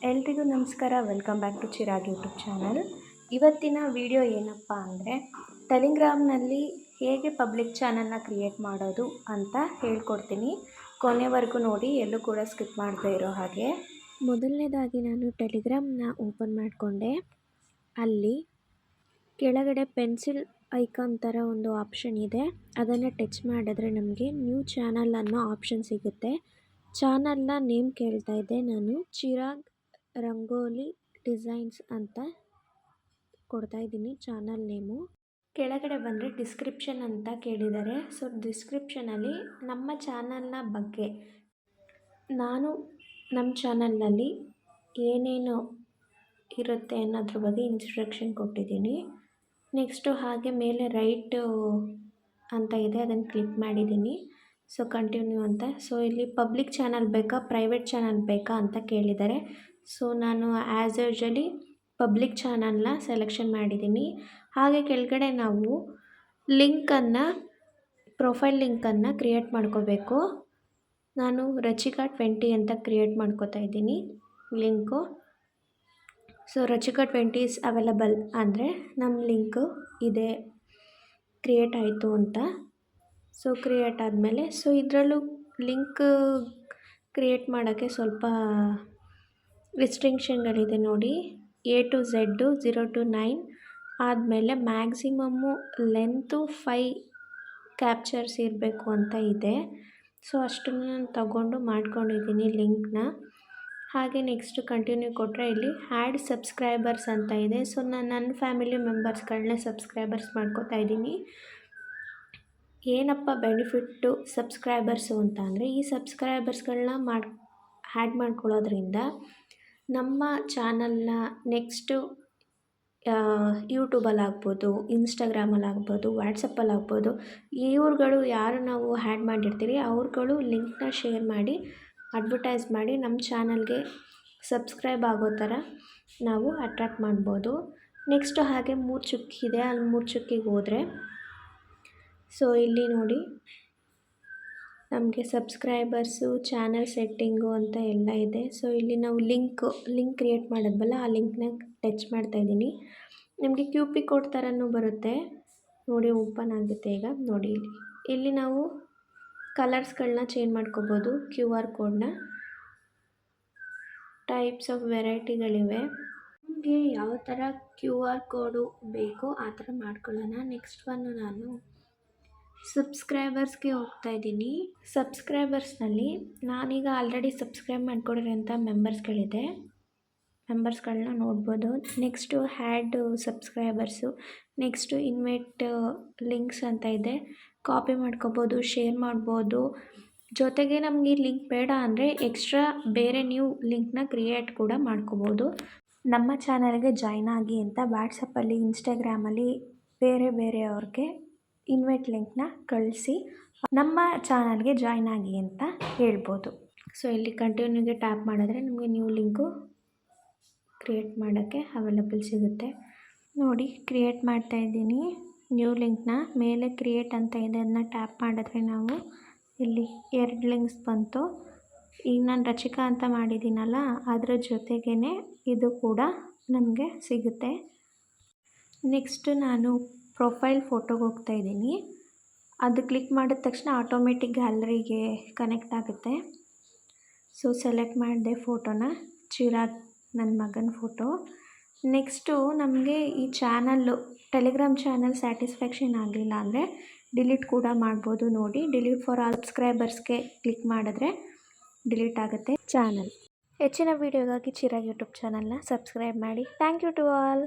ಎಲ್ರಿಗೂ ನಮಸ್ಕಾರ. Welcome back to Chirag YouTube channel. ಇವತ್ತಿನ ವಿಡಿಯೋ ಏನಪ್ಪ ಅಂದರೆ ಟೆಲಿಗ್ರಾಮ್ನಲ್ಲಿ ಹೇಗೆ ಪಬ್ಲಿಕ್ ಚಾನಲ್ನ ಕ್ರಿಯೇಟ್ ಮಾಡೋದು ಅಂತ ಹೇಳ್ಕೊಡ್ತೀನಿ. ಕೊನೆವರೆಗೂ ನೋಡಿ, ಎಲ್ಲೂ ಕೂಡ ಸ್ಕಿಪ್ ಮಾಡದೇ ಇರೋ ಹಾಗೆ. ಮೊದಲನೇದಾಗಿ ನಾನು ಟೆಲಿಗ್ರಾಮ್ನ ಓಪನ್ ಮಾಡಿಕೊಂಡೆ. ಅಲ್ಲಿ ಕೆಳಗಡೆ ಪೆನ್ಸಿಲ್ ಐಕಾನ್ ಥರ ಒಂದು ಆಪ್ಷನ್ ಇದೆ, ಅದನ್ನು ಟಚ್ ಮಾಡಿದ್ರೆ ನಮಗೆ ನ್ಯೂ ಚಾನಲ್ ಅನ್ನೋ ಆಪ್ಷನ್ ಸಿಗುತ್ತೆ. ಚಾನಲ್ನ ನೇಮ್ ಕೇಳ್ತಾ ಇದ್ದೆ ನಾನು, ಚಿರಾಗ್ ರಂಗೋಲಿ ಡಿಸೈನ್ಸ್ ಅಂತ ಕೊಡ್ತಾ ಇದ್ದೀನಿ ಚಾನಲ್ ನೇಮು. ಕೆಳಗಡೆ ಬಂದರೆ ಡಿಸ್ಕ್ರಿಪ್ಷನ್ ಅಂತ ಕೇಳಿದ್ದಾರೆ. ಸೊ ಡಿಸ್ಕ್ರಿಪ್ಷನಲ್ಲಿ ನಮ್ಮ ಚಾನಲ್ನ ಬಗ್ಗೆ, ನಾನು ನಮ್ಮ ಚಾನಲ್ನಲ್ಲಿ ಏನೇನು ಇರುತ್ತೆ ಅನ್ನೋದ್ರ ಬಗ್ಗೆ ಇನ್ಸ್ಟ್ರಕ್ಷನ್ ಕೊಟ್ಟಿದ್ದೀನಿ. ನೆಕ್ಸ್ಟು ಹಾಗೆ ಮೇಲೆ ರೈಟು ಅಂತ ಇದೆ, ಅದನ್ನು ಕ್ಲಿಕ್ ಮಾಡಿದ್ದೀನಿ. ಸೊ ಕಂಟಿನ್ಯೂ ಅಂತ. ಸೊ ಇಲ್ಲಿ ಪಬ್ಲಿಕ್ ಚಾನಲ್ ಬೇಕಾ ಪ್ರೈವೇಟ್ ಚಾನಲ್ ಬೇಕಾ ಅಂತ ಕೇಳಿದ್ದಾರೆ. ಸೊ ನಾನು ಆ್ಯಸ್ ಯೂಶ್ವಲಿ ಪಬ್ಲಿಕ್ ಚಾನಲ್ನ ಸೆಲೆಕ್ಷನ್ ಮಾಡಿದ್ದೀನಿ. ಹಾಗೆ ಕೆಳಗಡೆ ನಾವು ಲಿಂಕನ್ನು, ಪ್ರೊಫೈಲ್ ಲಿಂಕನ್ನು ಕ್ರಿಯೇಟ್ ಮಾಡ್ಕೋಬೇಕು. ನಾನು ರಚಿಕಾ 20 ಅಂತ ಕ್ರಿಯೇಟ್ ಮಾಡ್ಕೋತಾ ಇದ್ದೀನಿ ಲಿಂಕು. ಸೊ ರಚಿಕಾ 20 ಇಸ್ ಅವೈಲಬಲ್ ಅಂದರೆ ನಮ್ಮ ಲಿಂಕು ಇದೆ, ಕ್ರಿಯೇಟ್ ಆಯಿತು ಅಂತ. ಸೊ ಕ್ರಿಯೇಟ್ ಆದಮೇಲೆ ಇದರಲ್ಲೂ ಲಿಂಕ್ ಕ್ರಿಯೇಟ್ ಮಾಡೋಕ್ಕೆ ಸ್ವಲ್ಪ ರಿಸ್ಟ್ರಿಕ್ಷನ್ಗಳಿದೆ ನೋಡಿ. A to Z 0 to 9 ಆದಮೇಲೆ ಮ್ಯಾಕ್ಸಿಮಮ್ಮು ಲೆಂತು 5 ಕ್ಯಾಪ್ಚರ್ಸ್ ಇರಬೇಕು ಅಂತ ಇದೆ. ಸೊ ಅಷ್ಟನ್ನು ನಾನು ತಗೊಂಡು ಮಾಡ್ಕೊಂಡಿದ್ದೀನಿ ಲಿಂಕ್ನ. ಹಾಗೆ ನೆಕ್ಸ್ಟು ಕಂಟಿನ್ಯೂ ಕೊಟ್ಟರೆ ಇಲ್ಲಿ ಆ್ಯಡ್ ಸಬ್ಸ್ಕ್ರೈಬರ್ಸ್ ಅಂತ ಇದೆ. ಸೊ ನಾನು ನನ್ನ ಫ್ಯಾಮಿಲಿ ಮೆಂಬರ್ಸ್ಗಳನ್ನೇ ಸಬ್ಸ್ಕ್ರೈಬರ್ಸ್ ಮಾಡ್ಕೋತಾ ಇದ್ದೀನಿ. ಏನಪ್ಪ ಬೆನಿಫಿಟ್ಟು ಸಬ್ಸ್ಕ್ರೈಬರ್ಸು ಅಂತ ಅಂದರೆ, ಈ ಸಬ್ಸ್ಕ್ರೈಬರ್ಸ್ಗಳನ್ನ ಆ್ಯಡ್ ಮಾಡ್ಕೊಳ್ಳೋದ್ರಿಂದ ನಮ್ಮ ಚಾನಲ್ನ ನೆಕ್ಸ್ಟು ಯೂಟ್ಯೂಬಲ್ಲಾಗ್ಬೋದು, ಇನ್ಸ್ಟಾಗ್ರಾಮಲ್ಲಾಗ್ಬೋದು, ವಾಟ್ಸಪ್ಪಲ್ಲಾಗ್ಬೋದು, ಇವ್ರುಗಳು ಯಾರು ನಾವು ಆ್ಯಡ್ ಮಾಡಿರ್ತೀರಿ ಅವ್ರುಗಳು ಲಿಂಕ್ನ ಶೇರ್ ಮಾಡಿ, ಅಡ್ವರ್ಟೈಸ್ ಮಾಡಿ ನಮ್ಮ ಚಾನಲ್ಗೆ ಸಬ್ಸ್ಕ್ರೈಬ್ ಆಗೋ ಥರ ನಾವು ಅಟ್ರ್ಯಾಕ್ಟ್ ಮಾಡ್ಬೋದು. ನೆಕ್ಸ್ಟು ಹಾಗೆ 3 ಚುಕ್ಕಿದೆ, ಅಲ್ಲಿ 3 ಚುಕ್ಕಿಗೆ ಹೋದರೆ ಸೊ ಇಲ್ಲಿ ನೋಡಿ ನಮಗೆ ಸಬ್ಸ್ಕ್ರೈಬರ್ಸು, ಚಾನಲ್ ಸೆಟ್ಟಿಂಗು ಅಂತ ಎಲ್ಲ ಇದೆ. ಸೊ ಇಲ್ಲಿ ನಾವು ಲಿಂಕ್ ಕ್ರಿಯೇಟ್ ಮಾಡಿದ್ವಲ್ಲ, ಆ ಲಿಂಕ್ನ ಟಚ್ ಮಾಡ್ತಾಯಿದ್ದೀನಿ. ನಿಮಗೆ QP ಕೋಡ್ ಥರನೂ ಬರುತ್ತೆ ನೋಡಿ, ಓಪನ್ ಆಗುತ್ತೆ ಈಗ ನೋಡಿ. ಇಲ್ಲಿ ನಾವು ಕಲರ್ಸ್ಗಳನ್ನ ಚೇಂಜ್ ಮಾಡ್ಕೋಬೋದು. QR ಕೋಡ್ನ ಟೈಪ್ಸ್ ಆಫ್ ವೆರೈಟಿಗಳಿವೆ. ನಿಮಗೆ ಯಾವ ಥರ QR ಕೋಡು ಬೇಕೋ ಆ ಥರ ಮಾಡ್ಕೊಳ್ಳೋಣ. ನೆಕ್ಸ್ಟ್ ಒಂದು ನಾನು ಸಬ್ಸ್ಕ್ರೈಬರ್ಸ್ಗೆ ಹೋಗ್ತಾ ಇದ್ದೀನಿ. ಸಬ್ಸ್ಕ್ರೈಬರ್ಸ್ನಲ್ಲಿ ನಾನೀಗ ಆಲ್ರೆಡಿ ಸಬ್ಸ್ಕ್ರೈಬ್ ಮಾಡ್ಕೊಂಡಿರೋಂಥ ಮೆಂಬರ್ಸ್ಗಳನ್ನ ನೋಡ್ಬೋದು. Next had subscribers, next invite links ಅಂತ ಇದೆ. ಕಾಪಿ ಮಾಡ್ಕೋಬೋದು, ಶೇರ್ ಮಾಡ್ಬೋದು. ಜೊತೆಗೆ ನಮಗೆ ಈ ಲಿಂಕ್ ಬೇಡ ಅಂದರೆ ಎಕ್ಸ್ಟ್ರಾ ಬೇರೆ ನ್ಯೂ ಲಿಂಕ್ನ ಕ್ರಿಯೇಟ್ ಕೂಡ ಮಾಡ್ಕೋಬೋದು. ನಮ್ಮ ಚಾನಲ್ಗೆ ಜಾಯ್ನ್ ಆಗಿ ಅಂತ ವಾಟ್ಸಪ್ಪಲ್ಲಿ, ಇನ್ಸ್ಟಾಗ್ರಾಮಲ್ಲಿ ಬೇರೆಯವ್ರಿಗೆ ಇನ್ವೈಟ್ ಲಿಂಕ್ನ ಕಳಿಸಿ ನಮ್ಮ ಚಾನಲ್ಗೆ ಜಾಯ್ನ್ ಆಗಿ ಅಂತ ಹೇಳ್ಬೋದು. ಸೊ ಇಲ್ಲಿ ಕಂಟಿನ್ಯೂಗೆ ಟ್ಯಾಪ್ ಮಾಡಿದ್ರೆ ನಮಗೆ ನ್ಯೂ ಲಿಂಕು ಕ್ರಿಯೇಟ್ ಮಾಡೋಕ್ಕೆ ಅವೈಲಬಲ್ ಸಿಗುತ್ತೆ ನೋಡಿ. ಕ್ರಿಯೇಟ್ ಮಾಡ್ತಾಯಿದ್ದೀನಿ ನ್ಯೂ ಲಿಂಕ್ನ. ಮೇಲೆ ಕ್ರಿಯೇಟ್ ಅಂತ ಇದೆ, ಅದನ್ನ ಟ್ಯಾಪ್ ಮಾಡಿದ್ರೆ ನಾವು ಇಲ್ಲಿ 2 ಲಿಂಕ್ಸ್ ಬಂತು. ಈಗ ನಾನು ರಚಿಕಾ ಅಂತ ಮಾಡಿದ್ದೀನಲ್ಲ, ಅದ್ರ ಜೊತೆಗೇ ಇದು ಕೂಡ ನಮಗೆ ಸಿಗುತ್ತೆ. ನೆಕ್ಸ್ಟು ನಾನು ಪ್ರೊಫೈಲ್ ಫೋಟೋಗೆ ಹೋಗ್ತಾ ಇದ್ದೀನಿ. ಅದು ಕ್ಲಿಕ್ ಮಾಡಿದ ತಕ್ಷಣ ಆಟೋಮೆಟಿಕ್ ಗ್ಯಾಲರಿಗೆ ಕನೆಕ್ಟ್ ಆಗುತ್ತೆ. ಸೊ ಸೆಲೆಕ್ಟ್ ಮಾಡಿದೆ ಫೋಟೋನ, ಚಿರಾಗ್ ನನ್ನ ಮಗನ ಫೋಟೋ. ನೆಕ್ಸ್ಟು ನಮಗೆ ಈ ಚಾನಲ್ಲು ಟೆಲಿಗ್ರಾಮ್ ಚಾನಲ್ ಸ್ಯಾಟಿಸ್ಫ್ಯಾಕ್ಷನ್ ಆಗಲಿಲ್ಲ ಅಂದರೆ ಡಿಲೀಟ್ ಕೂಡ ಮಾಡ್ಬೋದು ನೋಡಿ. ಡಿಲೀಟ್ ಫಾರ್ ಆಲ್ ಸಬ್ಸ್ಕ್ರೈಬರ್ಸ್ಗೆ ಕ್ಲಿಕ್ ಮಾಡಿದ್ರೆ ಡಿಲೀಟ್ ಆಗುತ್ತೆ ಚಾನಲ್. ಹೆಚ್ಚಿನ ವೀಡಿಯೋಗಾಗಿ ಚಿರಾಗ್ ಯೂಟ್ಯೂಬ್ ಚಾನಲ್ನ ಸಬ್ಸ್ಕ್ರೈಬ್ ಮಾಡಿ. Thank you to all.